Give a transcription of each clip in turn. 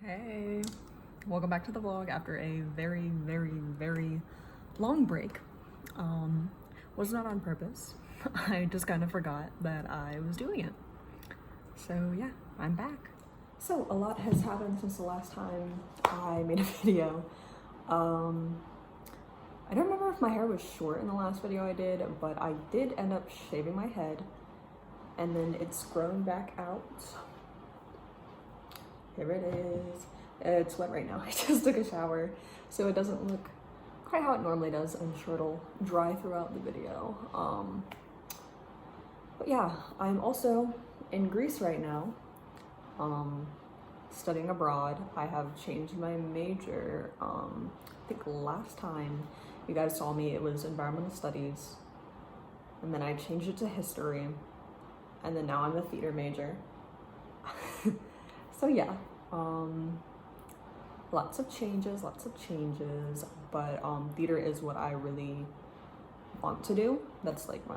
Hey, welcome back to the vlog after a very, very, very long break. Was not on purpose. I just kind of forgot that I was doing it. So yeah, I'm back. So a lot has happened since the last time I made a video. I don't remember if my hair was short in the last video I did, but I did end up shaving my head and then it's grown back out. Here it is. It's wet right now. I just took a shower, so it doesn't look quite how it normally does. I'm sure it'll dry throughout the video. But yeah, I'm also in Greece right now, studying abroad. I have changed my major. I think last time you guys saw me, it was environmental studies, and then I changed it to history, and then now I'm a theater major. So yeah, lots of changes, but theater is what I really want to do. That's like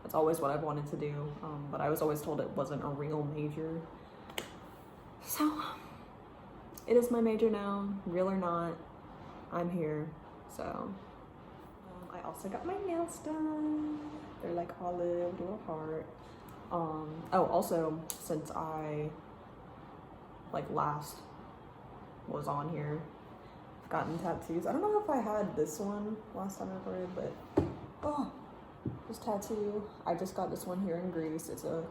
that's always what I've wanted to do, but I was always told it wasn't a real major. So it is my major now, real or not, I'm here. So I also got my nails done. They're like olive, little heart. Oh, also, since I last was on here, I've gotten tattoos. I don't know if I had this one last time I recorded, but oh, this tattoo. I just got this one here in Greece. It's a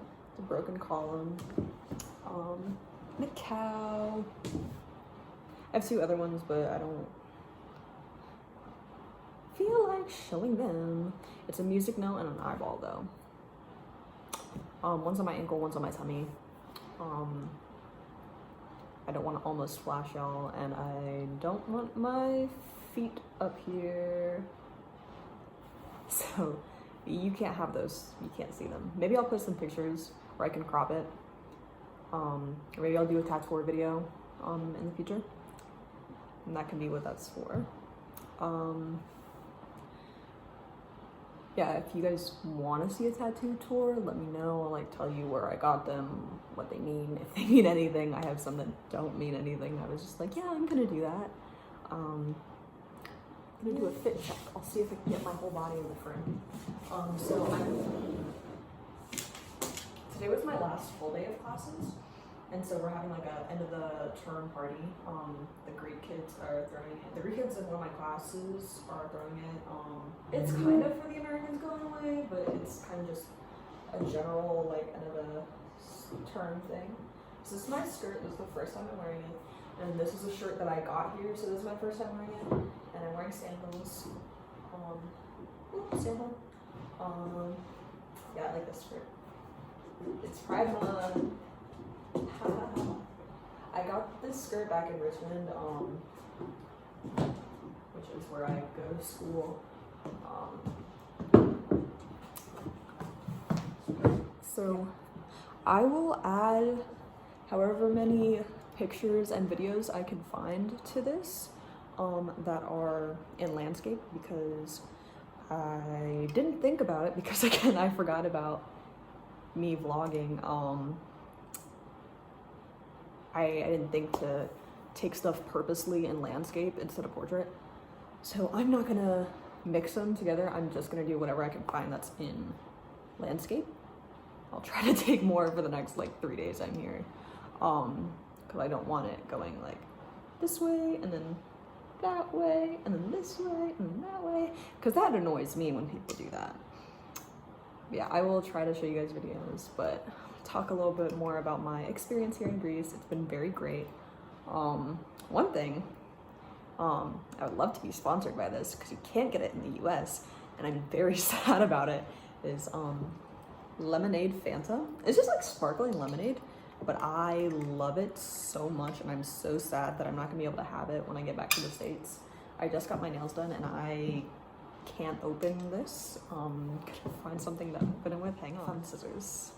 broken column. And a cow. I have two other ones, but I don't feel like showing them. It's a music note and an eyeball though. One's on my ankle, one's on my tummy. I don't want to almost flash y'all, and I don't want my feet up here. So you can't have those, you can't see them. Maybe I'll post some pictures or I can crop it. Or maybe I'll do a tattoo video in the future. And that can be what that's for. Yeah, if you guys want to see a tattoo tour, let me know. I'll tell you where I got them, what they mean, if they mean anything. I have some that don't mean anything. I was just like, yeah, I'm gonna do that. I'm gonna do a fit check. I'll see if I can get my whole body in the frame. Today was my last full day of classes, and so we're having a end of the term party. The Greek kids are throwing it. The Greek kids in one of my classes are throwing it. It's kind of for the Americans going away, but it's kind of just a general end of the term thing. So this is my skirt. This is the first time I'm wearing it, and this is a shirt that I got here. So this is my first time wearing it, and I'm wearing sandals. Sandal. Yeah, I like this shirt. It's Pride Month. I got this skirt back in Richmond, which is where I go to school. So I will add however many pictures and videos I can find to this that are in landscape, because I didn't think about it, because again, I forgot about me vlogging. I didn't think to take stuff purposely in landscape instead of portrait. So I'm not gonna mix them together. I'm just gonna do whatever I can find that's in landscape. I'll try to take more for the next 3 days I'm here. Cause I don't want it going this way and then that way and then this way and that way. Cause that annoys me when people do that. Yeah, I will try to show you guys videos, but talk a little bit more about my experience here in Greece. It's been very great. One thing, I would love to be sponsored by this, because you can't get it in the US, and I'm very sad about it, is lemonade Fanta. It's just sparkling lemonade, but I love it so much, and I'm so sad that I'm not gonna be able to have it when I get back to the States. I just got my nails done, and I can't open this. Gonna find something to open it with. Hang on. Found scissors.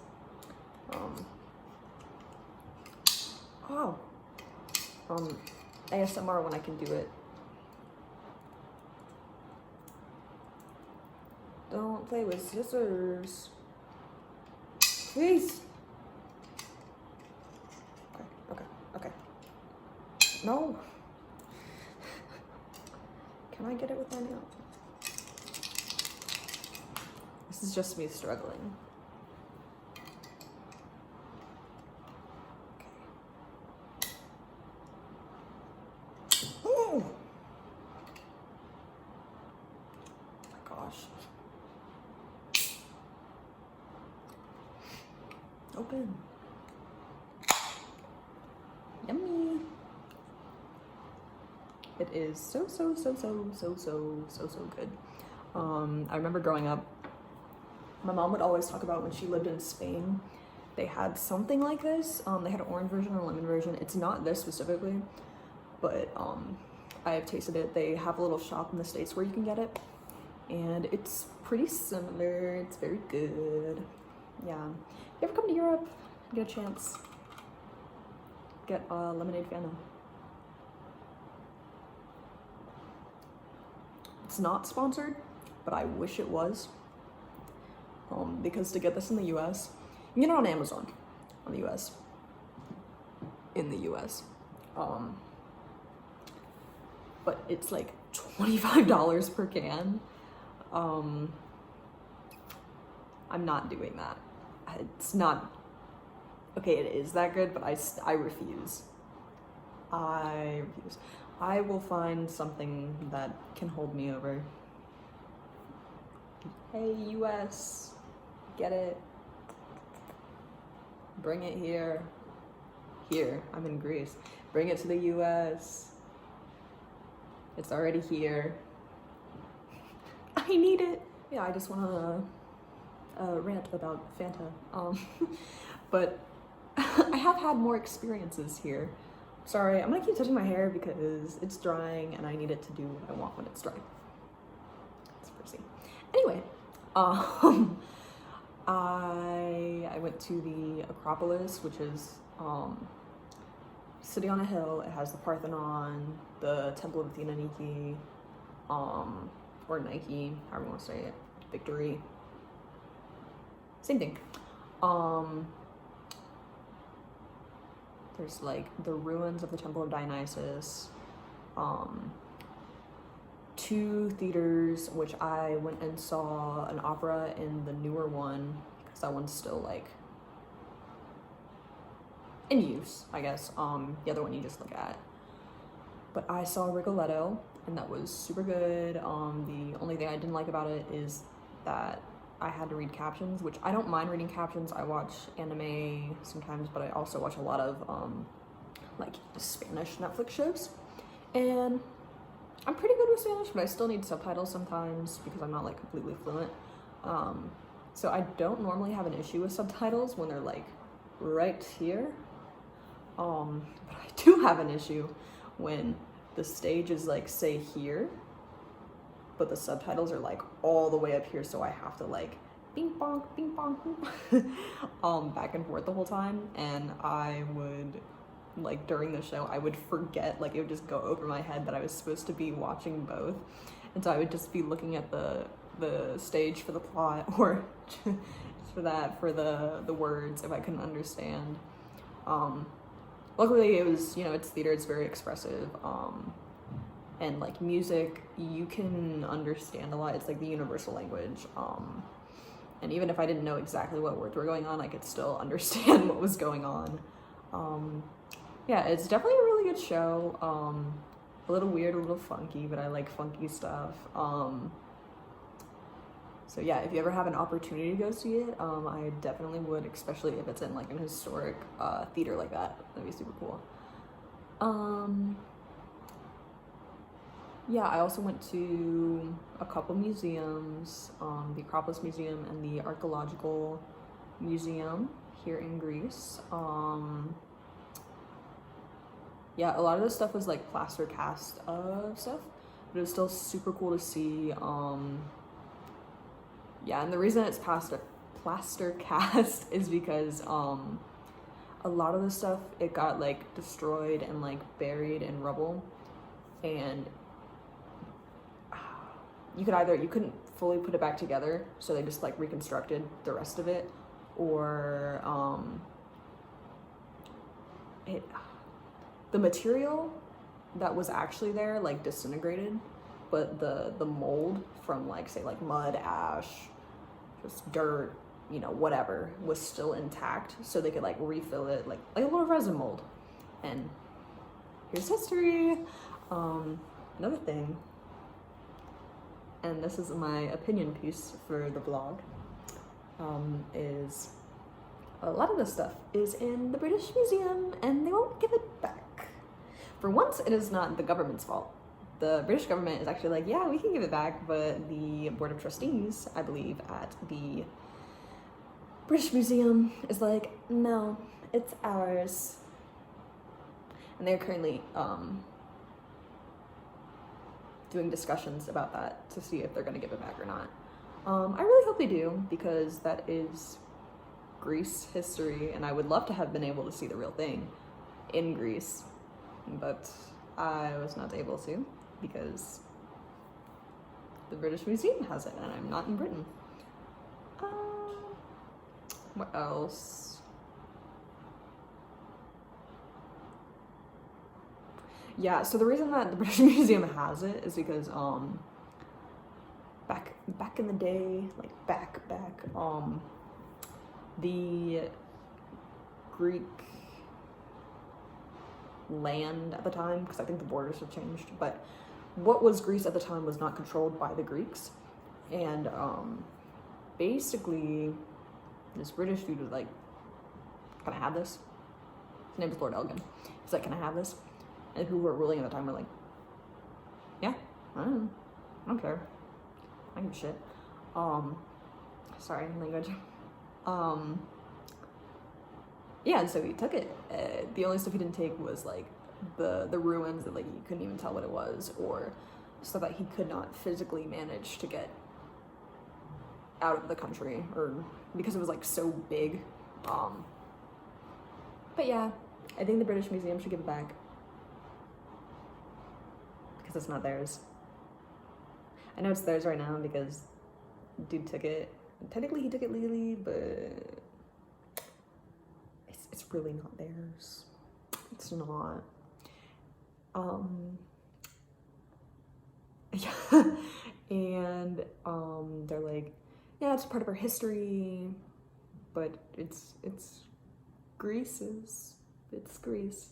ASMR when I can do it. Don't play with scissors. Please. Okay. No. Can I get it with my nail? This is just me struggling. Okay. Oh! My gosh. Open. Yummy. It is so good. I remember growing up, my mom would always talk about when she lived in Spain, they had something like this. They had an orange version or a lemon version. It's not this specifically, but I have tasted it. They have a little shop in the States where you can get it, and it's pretty similar. It's very good. Yeah. If you ever come to Europe, get a chance, get a lemonade Fanta. It's not sponsored, but I wish it was. Because to get this in the US, you can get it on Amazon in the US. But it's like $25 per can. I'm not doing that. It's not, okay, it is that good, but I refuse. I refuse. I will find something that can hold me over. Hey, US, get it. Bring it here. Here, I'm in Greece. Bring it to the US. It's already here. I need it. Yeah, I just want to rant about Fanta. But I have had more experiences here. Sorry, I'm gonna keep touching my hair because it's drying and I need it to do what I want when it's dry. It's prissy. Anyway, I went to the Acropolis, which is city on a hill. It has the Parthenon, the Temple of Athena Nike, or Nike, however you want to say it, Victory. Same thing. There's like the ruins of the Temple of Dionysus, 2 theaters, which I went and saw an opera in the newer one, because that one's still like in use, I guess. The other one you just look at. But I saw Rigoletto, and that was super good. The only thing I didn't like about it is that I had to read captions, which I don't mind reading captions. I watch anime sometimes, but I also watch a lot of like Spanish Netflix shows, and I'm pretty good with Spanish, but I still need subtitles sometimes because I'm not like completely fluent. So I don't normally have an issue with subtitles when they're like right here, but I do have an issue when the stage is like, say, here, but the subtitles are like all the way up here, so I have to like bing bong back and forth the whole time, and I would, like, during the show, I would forget, like, it would just go over my head that I was supposed to be watching both, and so I would just be looking at the stage for the plot, or for the words if I couldn't understand. Luckily it was, it's theater, it's very expressive, and like music, you can understand a lot. It's like the universal language, and even if I didn't know exactly what words were going on, I could still understand what was going on. Yeah, it's definitely a really good show. A little weird, a little funky, but I like funky stuff. So yeah, if you ever have an opportunity to go see it, I definitely would, especially if it's in like an historic theater like that. That'd be super cool. Yeah, I also went to a couple museums, the Acropolis Museum and the Archaeological Museum here in Greece. Yeah, a lot of this stuff was like plaster cast stuff, but it was still super cool to see. Yeah, and the reason it's plaster cast is because a lot of the stuff, it got like destroyed and like buried in rubble, and you couldn't fully put it back together, so they just like reconstructed the rest of it, or the material that was actually there like disintegrated, but the mold from like say like mud, ash, just dirt, you know, whatever, was still intact, so they could like refill it like a little resin mold. And here's history. Another thing, and this is my opinion piece for the vlog, is a lot of this stuff is in the British Museum and they won't give it back. For once, it is not the government's fault. The British government is actually like, yeah, we can give it back, but the Board of Trustees, I believe, at the British Museum is like, no, it's ours. And they're currently doing discussions about that to see if they're gonna give it back or not. I really hope they do, because that is Greece history, and I would love to have been able to see the real thing in Greece, but I was not able to because the British Museum has it and I'm not in Britain. What else? Yeah, so the reason that the British Museum has it is because back in the day, like back the Greek land at the time, because I think the borders have changed, but what was Greece at the time was not controlled by the Greeks, and basically this British dude was like, can I have this? His name was Lord Elgin. He's like, can I have this? And the people who were ruling at the time were like, yeah, I don't care. I don't give a shit. Sorry, language. Yeah, and so he took it. The only stuff he didn't take was like the ruins that like you couldn't even tell what it was, or stuff that he could not physically manage to get out of the country, or because it was like so big. But yeah, I think the British Museum should give it back because it's not theirs. I know it's theirs right now because dude took it. Technically he took it legally, but it's really not theirs. It's not. Yeah. And they're like, yeah, it's part of our history, but it's Greece's. It's Greece.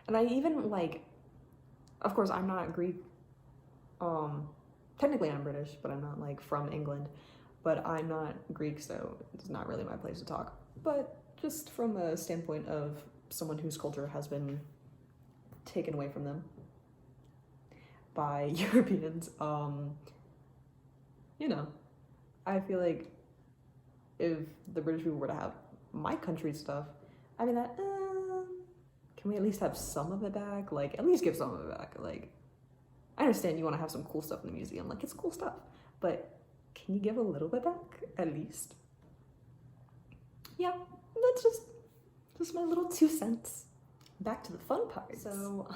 And I even like, of course I'm not Greek. Technically I'm British, but I'm not like from England. But I'm not Greek, so it's not really my place to talk. But just from a standpoint of someone whose culture has been taken away from them by Europeans, you know, I feel like if the British people were to have my country's stuff, I'd be like, can we at least have some of it back? Like, at least give some of it back. Like, I understand you want to have some cool stuff in the museum. Like, it's cool stuff. But can you give a little bit back, at least? Yeah, that's just my little 2 cents. Back to the fun part. So,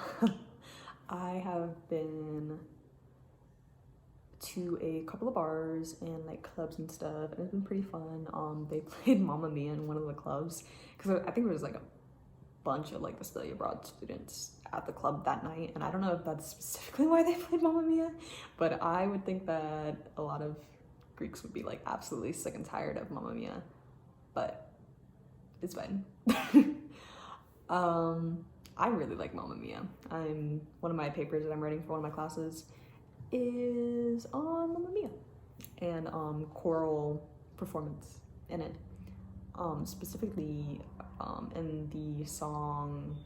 I have been to a couple of bars and like clubs and stuff, and it's been pretty fun. They played Mamma Mia in one of the clubs, because I think there was like a bunch of like the study abroad students at the club that night, and I don't know if that's specifically why they played Mamma Mia, but I would think that a lot of Greeks would be like absolutely sick and tired of Mamma Mia, but it's fine. I really like Mamma Mia. One of my papers that I'm writing for one of my classes is on Mamma Mia and choral performance in it, specifically in the song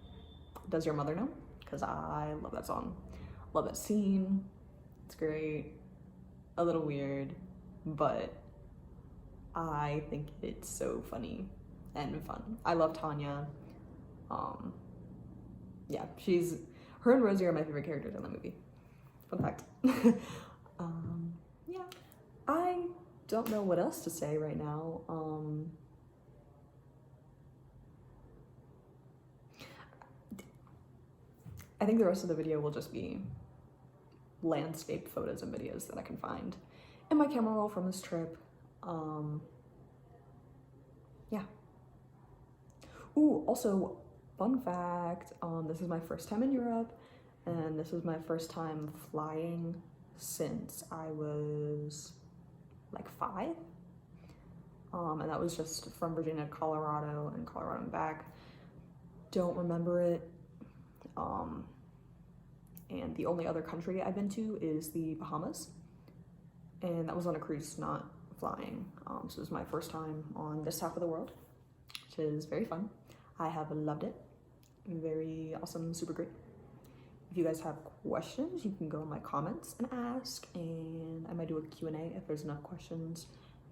Does Your Mother Know? Because I love that song, love that scene. It's great, a little weird, but I think it's so funny and fun. I love Tanya. Yeah, her and Rosie are my favorite characters in the movie. Fun fact. Yeah, I don't know what else to say right now. I think the rest of the video will just be landscape photos and videos that I can find in my camera roll from this trip. Yeah. Ooh, also, fun fact, this is my first time in Europe, And this was my first time flying since I was like 5. And that was just from Virginia to Colorado and Colorado and back. Don't remember it. And the only other country I've been to is the Bahamas. And that was on a cruise, not flying. So it was my first time on this half of the world, which is very fun. I have loved it. Very awesome, super great. If you guys have questions, you can go in my comments and ask, and I might do a Q&A if there's enough questions.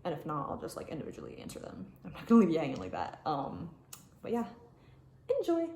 And if not, I'll just like individually answer them. I'm not gonna leave you hanging like that. But yeah, enjoy.